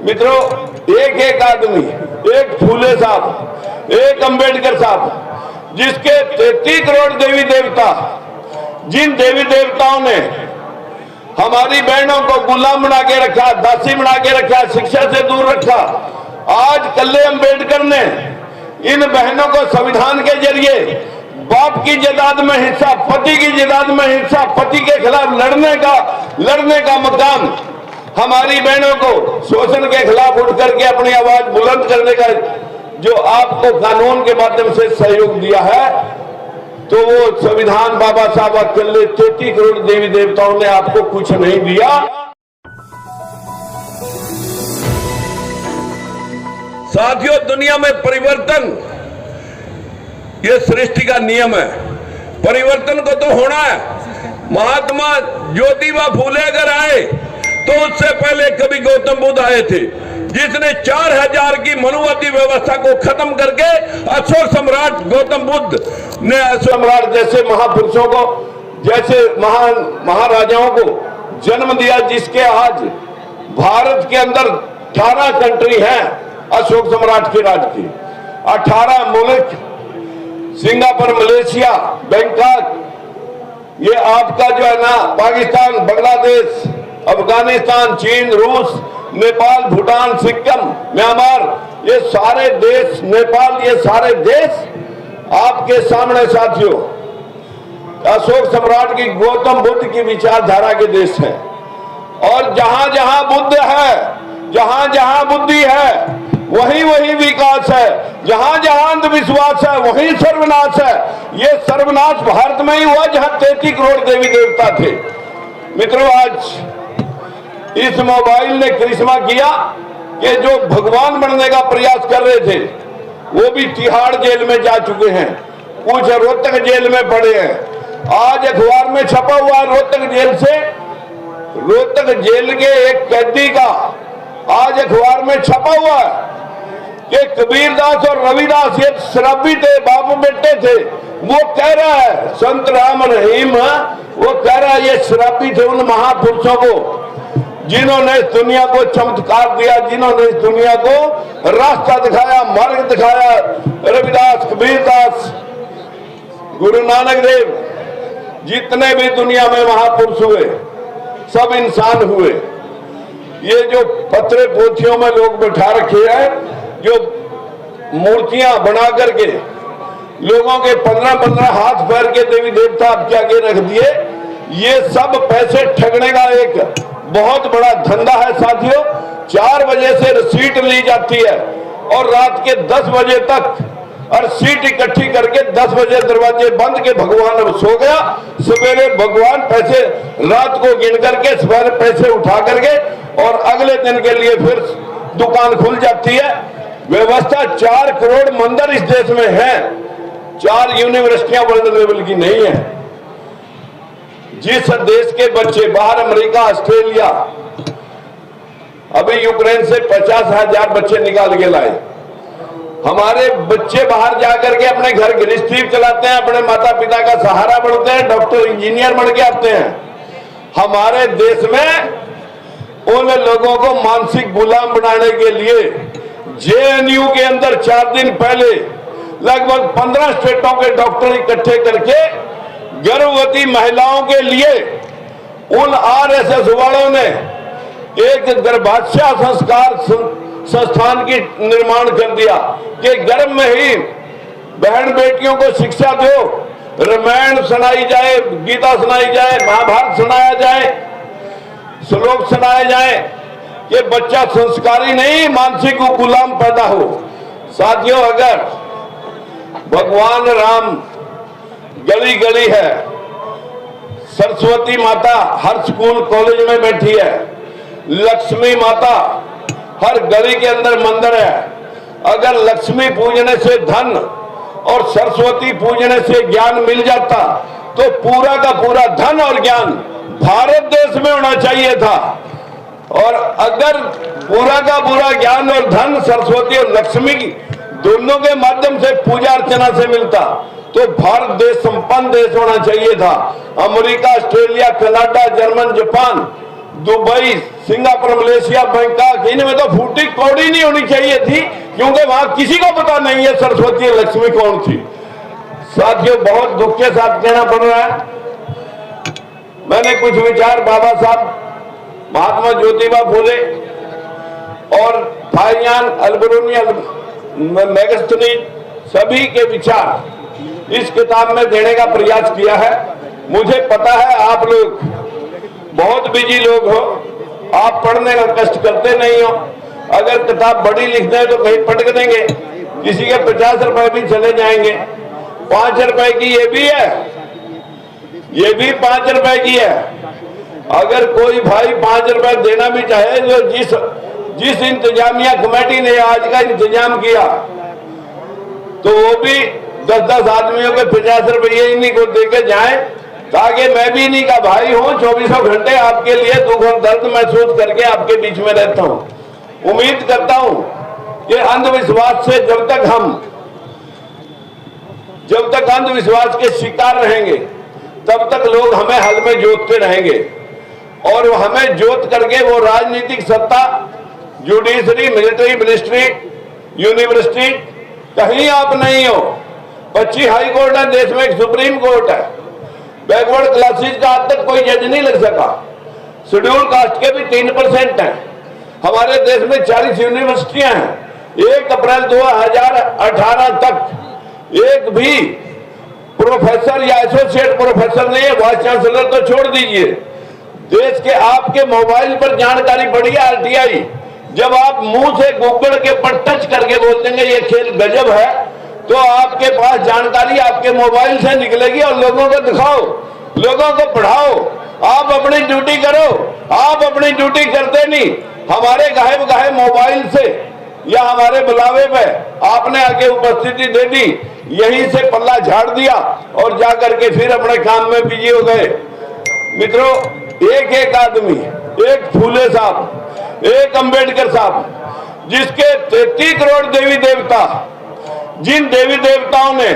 मित्रों, एक एक आदमी, एक फूले साहब, एक अंबेडकर साहब, जिसके 33 करोड़ देवी देवता, जिन देवी देवताओं ने हमारी बहनों को गुलाम बना के रखा, दासी बना के रखा, शिक्षा से दूर रखा, आज कल्ले अंबेडकर ने इन बहनों को संविधान के जरिए बाप की जायदाद में हिस्सा, पति की जायदाद में हिस्सा, पति के खिलाफ लड़ने का मकाम, हमारी बहनों को शोषण के खिलाफ उठ करके अपनी आवाज बुलंद करने का जो आपको कानून के माध्यम से सहयोग दिया है, तो वो संविधान बाबा साहब अकेले 33 करोड़ देवी देवताओं ने आपको कुछ नहीं दिया। साथियों, दुनिया में परिवर्तन ये सृष्टि का नियम है, परिवर्तन को तो होना है। महात्मा ज्योतिबा फूले अगर आए तो उससे पहले कभी गौतम बुद्ध आए थे, जिसने 4000 की मनुवादी व्यवस्था को खत्म करके अशोक सम्राट गौतम बुद्ध ने सम्राट जैसे महापुरुषों को, जैसे महान महाराजाओं को जन्म दिया, जिसके आज भारत के अंदर 18 कंट्री हैं अशोक सम्राट के राज की, 18 मुल्क, सिंगापुर, मलेशिया, बैंकॉक, ये आपका जो है ना पाकिस्तान, बांग्लादेश, अफगानिस्तान, चीन, रूस, नेपाल, भूटान, सिक्किम, म्यांमार, ये सारे देश, नेपाल, ये सारे देश आपके सामने साथियों अशोक सम्राट की, गौतम बुद्ध की विचारधारा के देश हैं। और जहां जहां बुद्ध है, जहां जहां बुद्धि है, वहीं वहीं विकास है, जहां जहां अंधविश्वास है वहीं सर्वनाश है। ये सर्वनाश भारत में ही हुआ जहां 33 करोड़ देवी देवता थे। मित्रों, आज इस मोबाइल ने करिश्मा किया कि जो भगवान बनने का प्रयास कर रहे थे वो भी तिहाड़ जेल में जा चुके हैं, कुछ रोहतक जेल में पड़े हैं। आज अखबार में छपा हुआ रोहतक जेल से, रोहतक जेल के एक कैदी का आज अखबार में छपा हुआ है कि कबीरदास और रविदास ये शराबी थे, बाप बेटे थे। वो कह रहा है, संत राम रहीम, वो कह रहा है ये शराबी थे उन महापुरुषों को जिन्होंने इस दुनिया को चमत्कार दिया, जिन्होंने इस दुनिया को रास्ता दिखाया, मार्ग दिखाया। रविदास, कबीरदास, गुरु नानक देव, जितने भी दुनिया में महापुरुष हुए सब इंसान हुए। ये जो पत्रे पोथियों में लोग बैठा रखे हैं, जो मूर्तियां बना करके लोगों के 15-15 हाथ पैर के देवी देवता आपके आगे रख दिए, ये सब पैसे ठगने का एक बहुत बड़ा धंधा है साथियों। 4 बजे से रसीट ली जाती है और रात के 10 बजे तक और सीट इकट्ठी करके 10 बजे दरवाजे बंद के भगवान सो गया, सवेरे भगवान पैसे रात को गिन करके सवेरे पैसे उठा करके और अगले दिन के लिए फिर दुकान खुल जाती है। व्यवस्था 4 करोड़ मंदिर इस देश में है, 4 यूनिवर्सिटियां वर्ल्ड लेवल की नहीं है। जिस देश के बच्चे बाहर, अमेरिका, ऑस्ट्रेलिया, अभी यूक्रेन से 50,000 बच्चे निकाल के लाए। हमारे बच्चे बाहर जाकर के अपने घर गृहस्थी चलाते हैं, अपने माता पिता का सहारा बनते हैं, डॉक्टर इंजीनियर बन के आते हैं। हमारे देश में उन लोगों को मानसिक गुलाम बनाने के लिए जेएनयू के अंदर 4 दिन पहले लगभग 15 स्टेटों के डॉक्टर इकट्ठे करके गर्भवती महिलाओं के लिए उन आरएसएस वालों ने एक गर्भाशय संस्कार संस्थान की निर्माण कर दिया कि गर्भ में ही बहन बेटियों को शिक्षा दो, रामायण सुनाई जाए, गीता सुनाई जाए, महाभारत सुनाया जाए, श्लोक सुनाए जाए कि बच्चा संस्कारी नहीं मानसिक गुलाम पैदा हो। साथियों, अगर भगवान राम गली गली है, सरस्वती माता हर स्कूल कॉलेज में बैठी है, लक्ष्मी माता हर गली के अंदर मंदिर है, अगर लक्ष्मी पूजने से धन और सरस्वती पूजने से ज्ञान मिल जाता तो पूरा का पूरा धन और ज्ञान भारत देश में होना चाहिए था। और अगर पूरा का पूरा ज्ञान और धन सरस्वती और लक्ष्मी दोनों के माध्यम से पूजा अर्चना से मिलता तो भारत देश संपन्न देश होना चाहिए था। America, Australia, Canada, German, Japan Dubai, Singapore, Malaysia, Bangkok, इनमें तो फूटी कौड़ी नहीं होनी चाहिए थी, क्योंकि वहां किसी को पता नहीं है सरस्वती लक्ष्मी कौन थी। साथियों, बहुत दुख के साथ कहना पड़ रहा है, मैंने कुछ विचार बाबा साहब महात्मा ज्योतिबा फूले और फाइयान अलबरूनी मेगस्थनी सभी के विचार इस किताब में देने का प्रयास किया है। मुझे पता है आप लोग बहुत बिजी लोग हो, आप पढ़ने का कष्ट करते नहीं हो। अगर किताब बड़ी लिखते हैं तो कहीं पटक देंगे, किसी के 50 रुपए भी चले जाएंगे। 5 रुपए की ये भी है, ये भी 5 रुपए की है। अगर कोई भाई 5 रुपए देना भी चाहे तो जिस इंतजामिया कमेटी ने आज का इंतजाम किया, तो वो भी 10-10 आदमियों के 50 रुपये इन्हीं को देकर जाए, ताकि मैं भी इन्हीं का भाई हूं। 24 घंटे आपके लिए दुख और दर्द महसूस करके आपके बीच में रहता हूं। उम्मीद करता हूं कि अंधविश्वास से जब तक अंधविश्वास के शिकार रहेंगे, तब तक लोग हमें हल में जोतते रहेंगे, और हमें जोत करके वो राजनीतिक सत्ता, जुडिशरी, मिलिट्री, मिनिस्ट्री, यूनिवर्सिटी, कहीं आप नहीं हो। 25 हाई कोर्ट है देश में, एक सुप्रीम कोर्ट है। बैकवर्ड क्लासेज का आज तक कोई जज नहीं लग सका। शेड्यूल कास्ट के भी 3% हैं। हमारे देश में 40 यूनिवर्सिटियां हैं। 1 अप्रैल 2018 तक एक भी प्रोफेसर या एसोसिएट प्रोफेसर नहीं है, वाइस चांसलर तो छोड़ दीजिए। देश के आपके मोबाइल पर जानकारी पड़ी है आरटीआई, जब आप मुंह से गूगल के ऊपर टच करके बोल देंगे ये खेल गजब है, तो आपके पास जानकारी आपके मोबाइल से निकलेगी, और लोगों को दिखाओ, लोगों को पढ़ाओ। आप अपनी ड्यूटी करो, आप अपनी ड्यूटी करते नहीं। हमारे गाहे मोबाइल से या हमारे बुलावे पे आपने आके उपस्थिति दे दी, यहीं से पल्ला झाड़ दिया और जाकर के फिर अपने काम में बिजी हो गए। मित्रों, एक आदमी, एक फूले साहब, एक अंबेडकर साहब, जिसके 33 करोड़ देवी देवता, जिन देवी देवताओं ने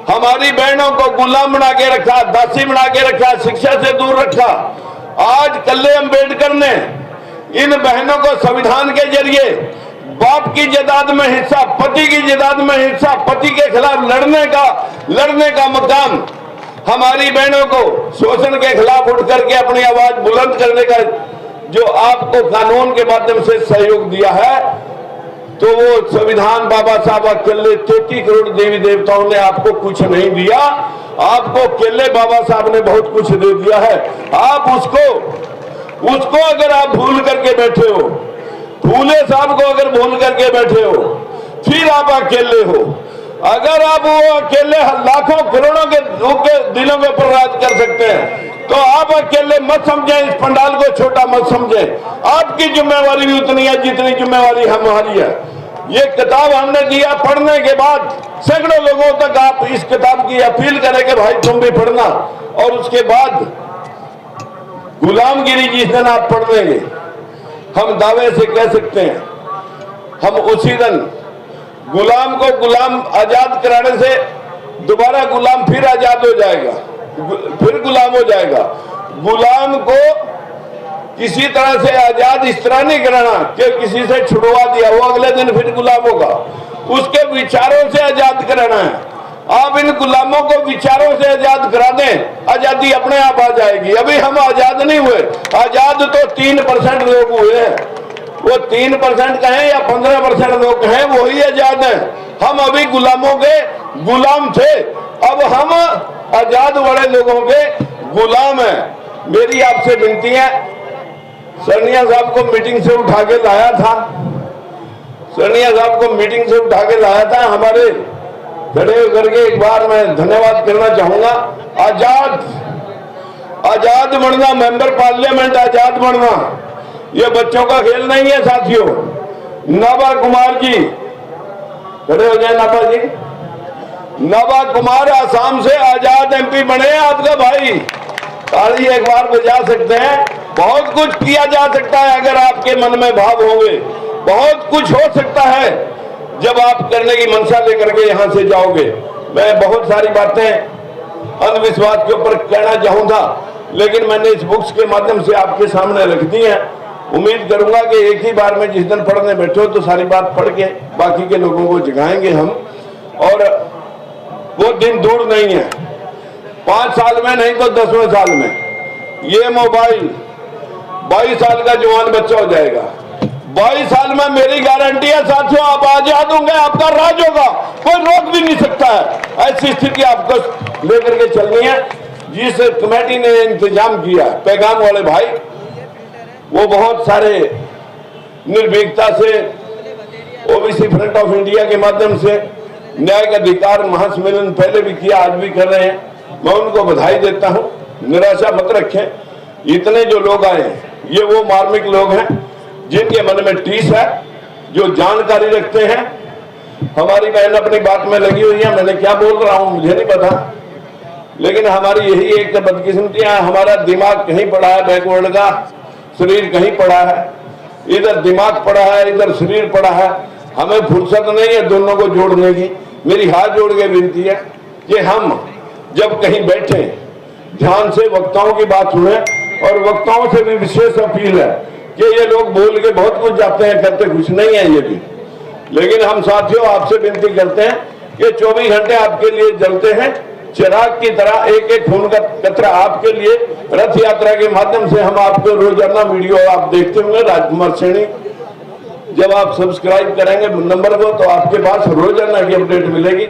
हमारी बहनों को गुलाम बना के रखा, दासी बना के रखा, शिक्षा से दूर रखा, आज कल्ले अंबेडकर ने इन बहनों को संविधान के जरिए बाप की जायदाद में हिस्सा, पति की जायदाद में हिस्सा, पति के खिलाफ लड़ने का मकाम, हमारी बहनों को शोषण के खिलाफ उठ करके अपनी आवाज बुलंद करने का जो आपको कानून के माध्यम से सहयोग दिया है, तो वो संविधान बाबा साहब अकेले 33 करोड़ देवी देवताओं ने आपको कुछ नहीं दिया। आपको अकेले बाबा साहब ने बहुत कुछ दे दिया है। आप उसको अगर आप भूल करके बैठे हो, फूले साहब को अगर भूल करके बैठे हो, फिर आप अकेले हो। अगर आप वो अकेले लाखों करोड़ों के दिलों के ऊपर राज कर सकते हैं, तो आप अकेले मत समझें, इस पंडाल को छोटा मत समझें। आपकी जिम्मेवारी भी उतनी है जितनी जिम्मेवारी हमारी है। ये किताब हमने दिया, पढ़ने के बाद सैकड़ों लोगों तक आप इस किताब की अपील करें कि भाई तुम भी पढ़ना, और उसके बाद गुलामगिरी जिस दिन आप पढ़ लेंगे, हम दावे से कह सकते हैं, हम उसी दिन गुलाम को गुलाम आजाद कराने से दोबारा गुलाम फिर आजाद हो जाएगा, फिर गुलाम हो जाएगा। गुलाम को किसी तरह से आजाद इस तरह नहीं कराना कि किसी से छुड़वा दिया, वो अगले दिन फिर गुलाम होगा। उसके विचारों से आजाद कराना है। आप इन गुलामों को विचारों से आजाद करा दें, आजादी अपने आप आ जाएगी। अभी हम आजाद नहीं हुए, आजाद तो 3% लोग हुए हैं। वो 3% कहें या 15% लोग कहें, वही आजाद हैं। हम अभी गुलामों के गुलाम थे, अब हम आजाद वाले लोगों के गुलाम हैं। मेरी आपसे विनती है, सरनिया साहब को मीटिंग से उठा के लाया था, सरनिया साहब को मीटिंग से उठा के लाया था, हमारे खड़े होकर के एक बार मैं धन्यवाद करना चाहूंगा। आजाद बनना, मेंबर पार्लियामेंट आजाद बनना, ये बच्चों का खेल नहीं है साथियों। नवा कुमार जी, खड़े हो जाए नापा जी। नवा कुमार आसाम से आजाद एमपी बने, आपका भाई, ताली एक बार बजा सकते हैं। बहुत कुछ किया जा सकता है अगर आपके मन में भाव होंगे, बहुत कुछ हो सकता है जब आप करने की मंशा लेकर के यहां से जाओगे। मैं बहुत सारी बातें अंधविश्वास के ऊपर कहना चाहूंगा, लेकिन मैंने इस बुक्स के माध्यम से आपके सामने रख दी है। उम्मीद करूंगा कि एक ही बार में जिस दिन पढ़ने बैठो तो सारी बात पढ़ के बाकी के लोगों को जगाएंगे हम, और वो दिन दूर नहीं है। 5 साल में नहीं तो 10वें साल में ये मोबाइल 22 साल का जवान बच्चा हो जाएगा। 22 साल में मेरी गारंटी है साथियों, आप आजाद होंगे, आपका राज होगा, कोई रोक भी नहीं सकता है। ऐसी स्थिति आपको लेकर के चलनी है। जिस कमेटी ने इंतजाम किया, पैगाम वाले भाई, वो बहुत सारे निर्भीकता से ओबीसी फ्रंट ऑफ इंडिया के माध्यम से न्यायिक अधिकार महासम्मेलन पहले भी किया, आज भी कर रहे हैं। मैं उनको बधाई देता हूं। निराशा मत रखें। इतने जो लोग आए ये वो मार्मिक लोग हैं जिनके मन में टीस है, जो जानकारी रखते हैं। हमारी बहन अपनी बात में लगी हुई है, मैंने क्या बोल रहा हूं मुझे नहीं पता, लेकिन हमारी यही एक बदकिस्मतियां, हमारा दिमाग कहीं पड़ा है बैकवर्ड का, शरीर कहीं पड़ा है। इधर दिमाग पड़ा है, इधर शरीर पड़ा है। हमें फुर्सत नहीं है दोनों को जोड़ने की। मेरी हाथ जोड़ के विनती है कि हम जब कहीं बैठे ध्यान से वक्ताओं की बात सुने, और वक्ताओं से भी विशेष अपील है कि ये लोग बोल के बहुत कुछ जाते हैं, करते कुछ नहीं है ये भी। लेकिन हम साथियों आपसे विनती करते हैं कि 24 घंटे आपके लिए जलते हैं चिराग की तरह, एक एक खून का कतरा आपके लिए। रथ यात्रा के माध्यम से हम आपको रोजाना वीडियो आप देखते होंगे राजकुमार सैनी, जब आप सब्सक्राइब करेंगे नंबर को तो आपके पास रोजाना की अपडेट मिलेगी।